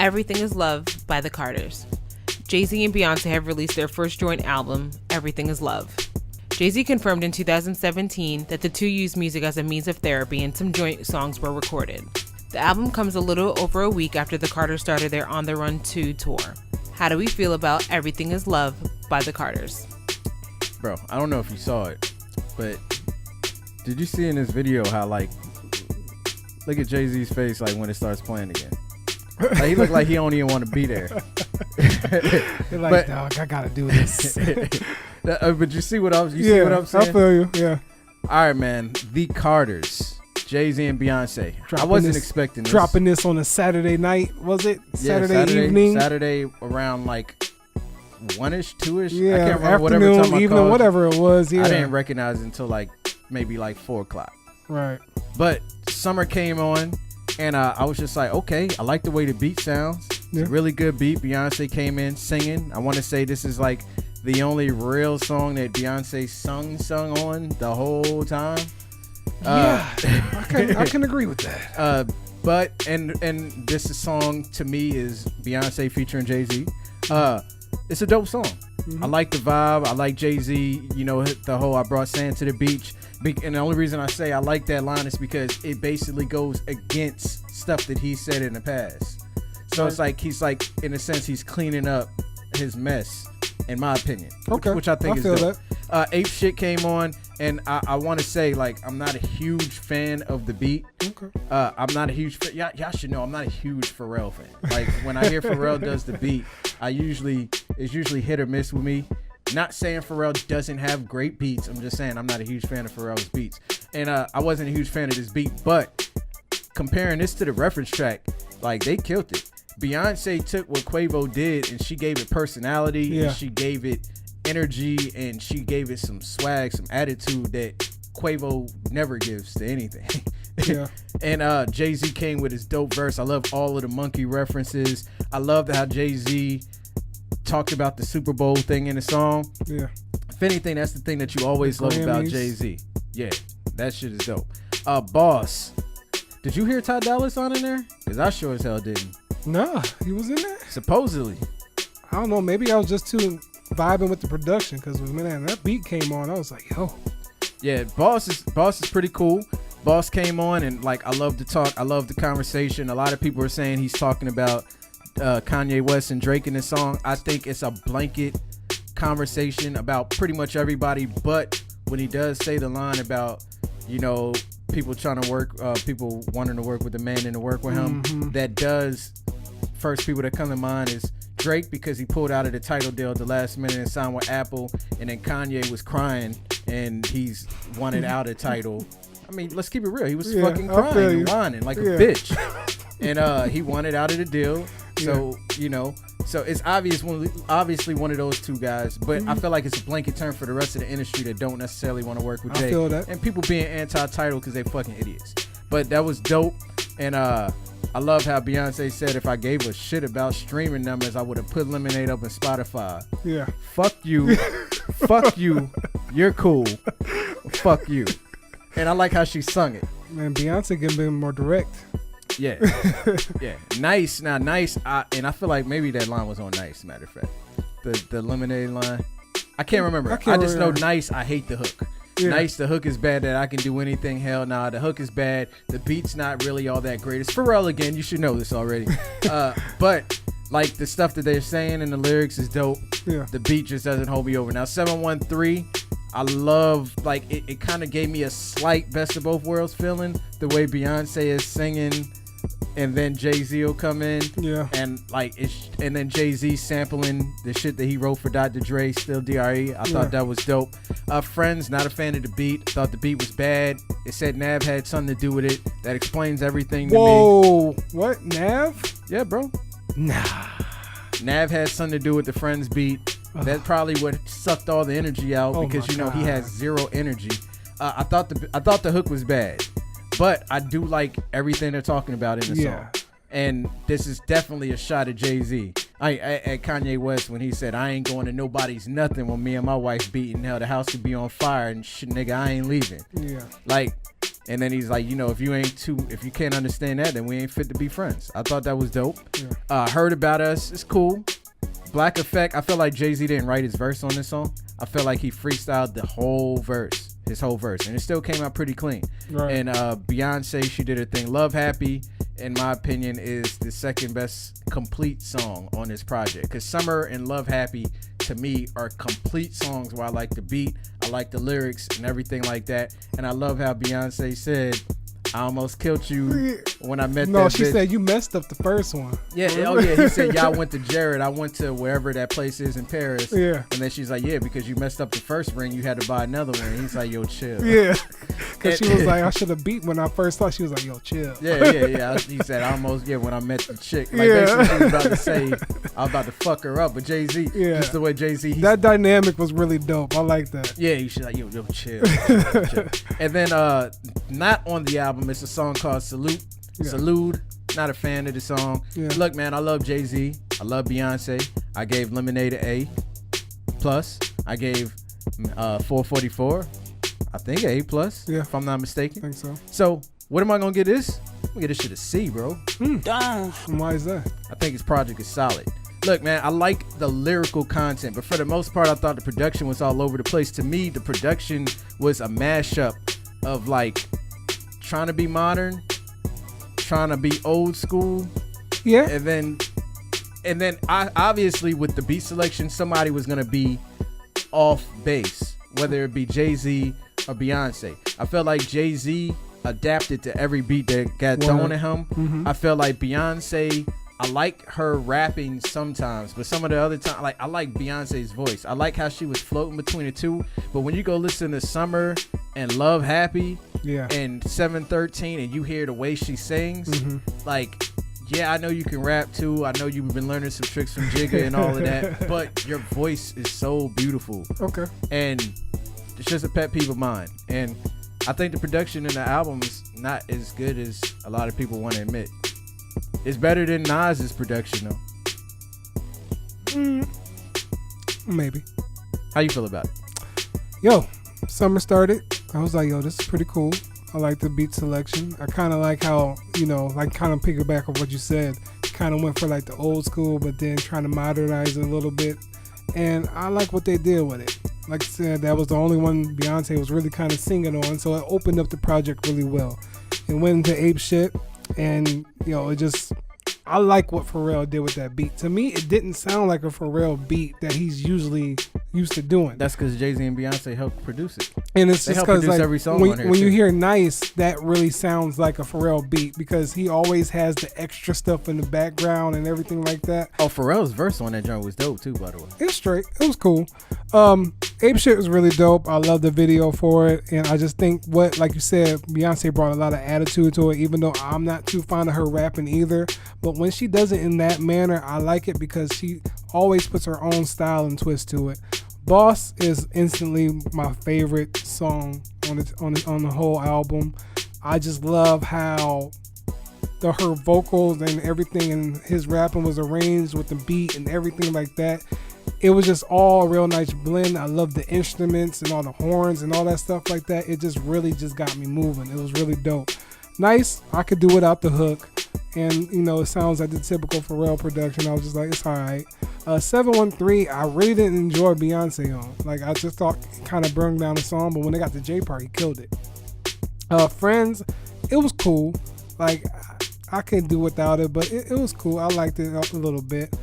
Everything is Love by the Carters. Jay-Z and Beyonce have released their first joint album, Everything is Love. Jay-Z confirmed in 2017 that the two used music as a means of therapy and some joint songs were recorded. The album comes a little over a week after the Carters started their On the Run 2 tour. How do we feel about Everything is Love by the Carters? Bro, I don't know if you saw it, but did you see in this video how, like, look at Jay-Z's face, like, when it starts playing again? Like, he looked like he don't even want to be there. You're like, dog, I gotta do this. But you see what I'm saying? I feel you. Yeah. All right, man. The Carters, Jay-Z and Beyonce. I wasn't expecting this. Dropping this on a Saturday night, was it? Saturday evening? Saturday around like 1-ish, 2-ish. Yeah, I can't remember. afternoon, whatever time I evening, called. whatever it was. Yeah. I didn't recognize it until like maybe like 4 o'clock. Right. But summer came on, and I was just like, okay, I like the way the beat sounds. It's a really good beat. Beyonce came in singing. I want to say this is like the only real song that Beyonce sung on the whole time. I can agree with that. But this song to me is Beyonce featuring Jay-Z. It's a dope song. Mm-hmm. I like the vibe. I like Jay-Z. You know, the whole "I brought sand to the beach." And the only reason I say I like that line is because it basically goes against stuff that he said in the past. So it's like he's like, in a sense, he's cleaning up his mess, in my opinion. Okay. Which I think is dope. Ape Shit came on, and I want to say, like, I'm not a huge fan of the beat. Okay. I'm not a huge fan. Y'all should know I'm not a huge Pharrell fan. Like, when I hear Pharrell does the beat, it's usually hit or miss with me. Not saying Pharrell doesn't have great beats. I'm just saying I'm not a huge fan of Pharrell's beats. And I wasn't a huge fan of this beat, but comparing this to the reference track, like, they killed it. Beyonce took what Quavo did and she gave it personality, and she gave it energy, and she gave it some swag, some attitude that Quavo never gives to anything. Yeah. And Jay-Z came with his dope verse. I love all of the monkey references. I love how Jay-Z talked about the Super Bowl thing in the song. Yeah. If anything, that's the thing that you always love about Jay-Z. Yeah, that shit is dope. Boss. Did you hear Ty Dolla $ign in there? Because I sure as hell didn't. Nah, he was in there? Supposedly. I don't know. Maybe I was just too vibing with the production, because when that beat came on, I was like, yo. Yeah, Boss is pretty cool. Boss came on, and like, I love the talk. I love the conversation. A lot of people are saying he's talking about Kanye West and Drake in this song. I think it's a blanket conversation about pretty much everybody, but when he does say the line about, you know, people trying to work, people wanting to work with a man and to work with him, that does, first people that come to mind is Drake, because he pulled out of the Tidal deal at the last minute and signed with Apple, and then Kanye was crying and he's wanted out of Tidal. I mean, let's keep it real. He was fucking crying and whining like a bitch. And he wanted out of the deal. So, you know, so it's obviously one of those two guys. But I feel like it's a blanket term for the rest of the industry that don't necessarily want to work with Jay. I feel that. And people being anti-Tidal because they fucking idiots. But that was dope. And I love how Beyonce said, if I gave a shit about streaming numbers, I would have put Lemonade up in Spotify. Yeah. Fuck you. Fuck you. You're cool. Fuck you. And I like how she sung it. Man, Beyonce can be more direct. Yeah. Yeah. Nice. Now, Nice. And I feel like maybe that line was on Nice, matter of fact. The Lemonade line. I can't remember. I just know Nice, I hate the hook. Yeah. Nice, the hook is bad, that I can do anything. Hell nah, the hook is bad. The beat's not really all that great. It's Pharrell again. You should know this already. But like, the stuff that they're saying in the lyrics is dope. Yeah. The beat just doesn't hold me over. Now, 713, I love, like, it kind of gave me a slight best of both worlds feeling. The way Beyonce is singing, and then Jay-Z will come in. Yeah. And like, and then Jay-Z sampling the shit that he wrote for Dr. Dre, Still D.R.E. I thought that was dope. Friends, not a fan of the beat. Thought the beat was bad. It said Nav had something to do with it. That explains everything to me. Whoa, what? Nav? Yeah, bro. Nah. Nav had something to do with the Friends beat. That probably what sucked all the energy out, because you know he has zero energy. I thought the hook was bad, but I do like everything they're talking about in the song. And this is definitely a shot at Jay-Z. At Kanye West, when he said, "I ain't going to nobody's nothing when me and my wife beating. Hell, the house could be on fire and shit, nigga, I ain't leaving." Yeah. Like, And then he's like, if you can't understand that, then we ain't fit to be friends. I thought that was dope. Yeah. Heard About Us, it's cool. Black Effect, I feel like Jay-Z didn't write his verse on this song. I feel like he freestyled his whole verse, and it still came out pretty clean. Right. And Beyonce, she did her thing. Love Happy, in my opinion, is the second best complete song on this project, because Summer and Love Happy to me are complete songs where I like the beat, I like the lyrics and everything like that. And I love how Beyonce said, I almost killed you when I met that bitch. No, she said you messed up the first one. Yeah, he said, yeah, I went to Jared. I went to wherever that place is in Paris. Yeah. And then she's like, yeah, because you messed up the first ring, you had to buy another one. And he's like, yo, chill. Yeah. Because she was like, I should have beat when I first thought. She was like, yo, chill. Yeah. He said, I almost, when I met the chick. Like, basically, she was about to say, I was about to fuck her up. But Jay-Z, just the way Jay-Z. That dynamic was really dope. I like that. Yeah, you should like, yo, chill. And then, not on the album, it's a song called Salute. Not a fan of the song. Look, man, I love Jay-Z. I love Beyonce. I gave Lemonade an A+. I gave 444, I think, an A+, if I'm not mistaken. I think so. So what am I gonna get this? I'm gonna get this shit a C, bro. Damn. Why is that? I think his project is solid. Look, man, I like the lyrical content, but for the most part, I thought the production was all over the place. To me, the production was a mashup of like trying to be modern, trying to be old school. Yeah. And then I obviously with the beat selection, somebody was gonna be off base, whether it be Jay-Z or Beyonce. I felt like Jay-Z adapted to every beat that got thrown at him. Mm-hmm. I felt like Beyonce, I like her rapping sometimes, but some of the other time, like I like Beyonce's voice. I like how she was floating between the two. But when you go listen to Summer and Love Happy, and 713, and you hear the way she sings, like, yeah, I know you can rap too. I know you've been learning some tricks from Jigga and all of that, but your voice is so beautiful. Okay. And it's just a pet peeve of mine. And I think the production in the album is not as good as a lot of people want to admit. It's better than Nas's production, though. Maybe. How you feel about it? Yo, summer started. I was like, yo, this is pretty cool. I like the beat selection. I kind of like how, like kind of piggyback on what you said. Kind of went for like the old school, but then trying to modernize it a little bit. And I like what they did with it. Like I said, that was the only one Beyonce was really kind of singing on, so it opened up the project really well. It went into ape shit, and it just, I like what Pharrell did with that beat. To me, it didn't sound like a Pharrell beat that he's usually used to doing. That's because Jay-Z and Beyonce helped produce it. And it's just because like, when you hear Nice, that really sounds like a Pharrell beat because he always has the extra stuff in the background and everything like that. Oh, Pharrell's verse on that joint was dope too, by the way. It's straight. It was cool. Ape Shit was really dope. I love the video for it. And I just think like you said, Beyonce brought a lot of attitude to it, even though I'm not too fond of her rapping either. But when she does it in that manner, I like it because she always puts her own style and twist to it. Boss is instantly my favorite song on the whole album. I just love how her vocals and everything and his rapping was arranged with the beat and everything like that. It was just all a real nice blend. I love the instruments and all the horns and all that stuff like that. It just really just got me moving. It was really dope. Nice. I could do without the hook. And, it sounds like the typical Pharrell production. I was just like, it's all right. 713, I really didn't enjoy Beyonce on. Like, I just thought it kind of burned down the song, but when they got the J part, he killed it. Friends, it was cool. Like, I couldn't do without it, but it was cool. I liked it a little bit.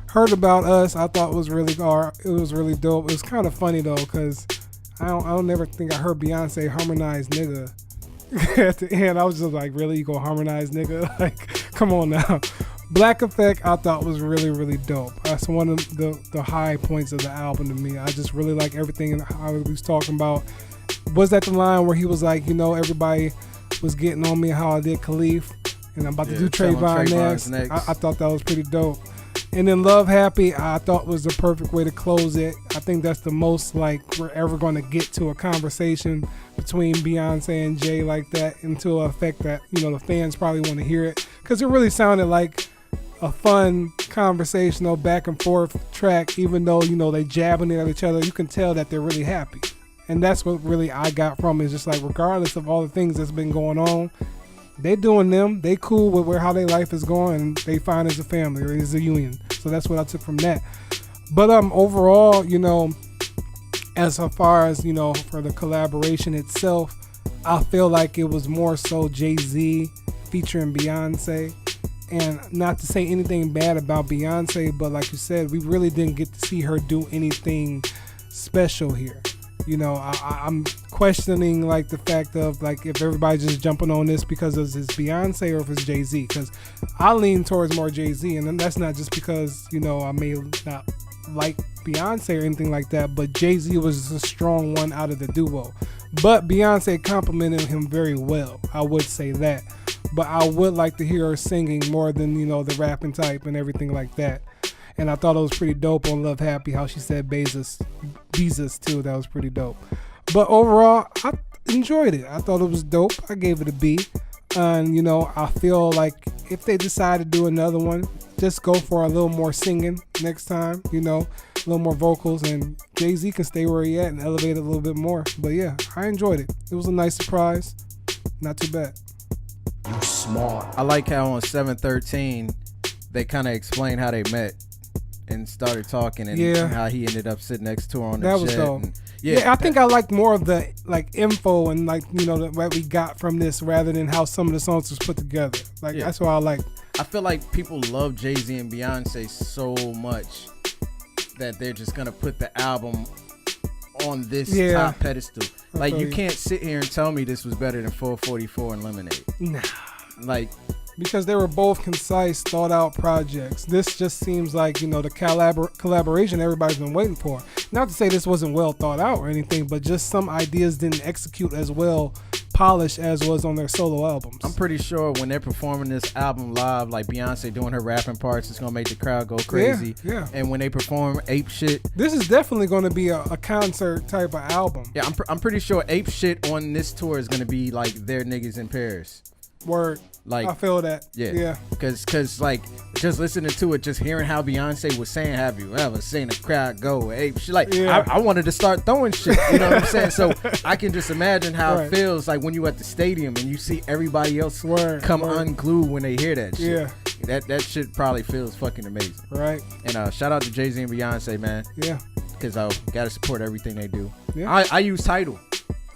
Heard About Us, I thought it was really dope. It was kind of funny, though, because I don't never think I heard Beyonce harmonize nigga. At the end, I was just like, really? You gonna harmonize nigga? Like, come on now. Black Effect, I thought was really, really dope. That's one of the high points of the album to me. I just really like everything and how he was talking about. Was that the line where he was like, everybody was getting on me how I did Khalif, and I'm about to do Trayvon next. I thought that was pretty dope. And then Love Happy, I thought was the perfect way to close it. I think that's the most like we're ever going to get to a conversation between Beyonce and Jay like that, and to an effect that, the fans probably want to hear it. Because it really sounded like a fun conversational back and forth track, even though, they jabbing at each other. You can tell that they're really happy. And that's what really I got from it. It's just like, regardless of all the things that's been going on, they doing them. They cool with how their life is going. And they fine as a family or as a union. So that's what I took from that. But overall, as far as, for the collaboration itself, I feel like it was more so Jay-Z featuring Beyonce. And not to say anything bad about Beyonce, but like you said, we really didn't get to see her do anything special here. I'm questioning like the fact of like if everybody's just jumping on this because it's Beyonce or if it's Jay-Z, because I lean towards more Jay-Z, and then that's not just because I may not like Beyonce or anything like that, but Jay-Z was a strong one out of the duo. But Beyonce complimented him very well, I would say that. But I would like to hear her singing more than the rapping type and everything like that. And I thought it was pretty dope on Love Happy how she said Bezos too. That was pretty dope. But overall, I enjoyed it. I thought it was dope. I gave it a B. And I feel like if they decide to do another one, just go for a little more singing next time, a little more vocals, and Jay-Z can stay where he at and elevate it a little bit more. But yeah, I enjoyed it. It was a nice surprise. Not too bad. You smart. I like how on 713 they kind of explained how they met and started talking, and how he ended up sitting next to her on the jet. That was dope. I think I liked more of the like info and like what we got from this rather than how some of the songs was put together. That's what I like. I feel like people love Jay-Z and Beyonce so much that they're just gonna put the album on this top pedestal. Like you can't sit here and tell me this was better than 444 and Lemonade. Nah. Because they were both concise, thought out projects. This just seems like, the collaboration everybody's been waiting for. Not to say this wasn't well thought out or anything, but just some ideas didn't execute as well polished as was on their solo albums. I'm pretty sure when they're performing this album live, like Beyonce doing her rapping parts, it's going to make the crowd go crazy. Yeah. And when they perform Ape Shit. This is definitely going to be a concert type of album. Yeah, I'm pretty sure Ape Shit on this tour is going to be like their niggas in Paris. Word. I feel that. Yeah. Because like just listening to it, just hearing how Beyonce was saying, "Have you ever seen a crowd go ape?" She I wanted to start throwing shit. You know what I'm saying? So I can just imagine how it feels like when you at the stadium and you see everybody else come unglued when they hear that shit. Yeah. That shit probably feels fucking amazing. Right. And shout out to Jay-Z and Beyonce, man. Yeah. Because I gotta support everything they do. Yeah. I use Tidal.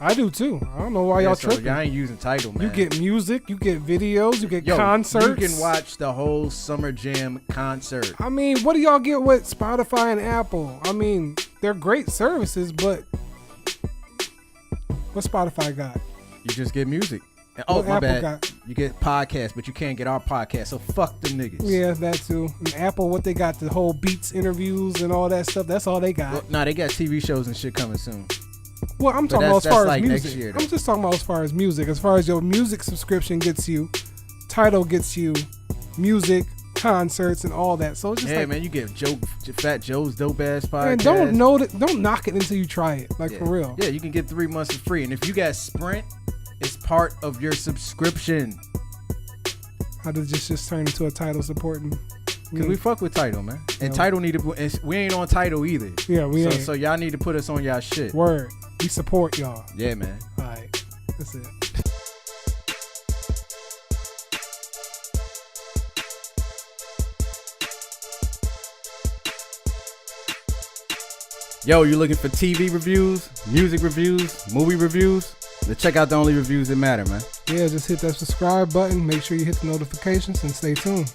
I do too. I don't know why y'all tripping. Y'all ain't using Tidal, man. You get music, you get videos, you get concerts. You can watch the whole Summer Jam concert. I mean, what do y'all get with Spotify and Apple? I mean, they're great services, but what Spotify got? You just get music. Oh, my bad. You get podcasts, but you can't get our podcast, so fuck them niggas. Yeah, that too. And Apple, what they got, the whole Beats interviews and all that stuff, that's all they got. Well, nah, they got TV shows and shit coming soon. Well, I'm talking about as far as music. Year, I'm just talking about as far as music. As far as your music subscription gets you, Tidal gets you music, concerts, and all that. So it's just man, you get Fat Joe's dope ass podcast. And don't knock it until you try it. For real. Yeah, you can get 3 months for free, and if you got Sprint, it's part of your subscription. How did this just turn into a Tidal supporting? Because we fuck with Tidal, man. And Tidal we ain't on Tidal either. Yeah, we ain't. So y'all need to put us on y'all shit. Word. We support y'all. Yeah, man. All right. That's it. Yo, you looking for TV reviews, music reviews, movie reviews? Then check out the only reviews that matter, man. Yeah, just hit that subscribe button. Make sure you hit the notifications and stay tuned.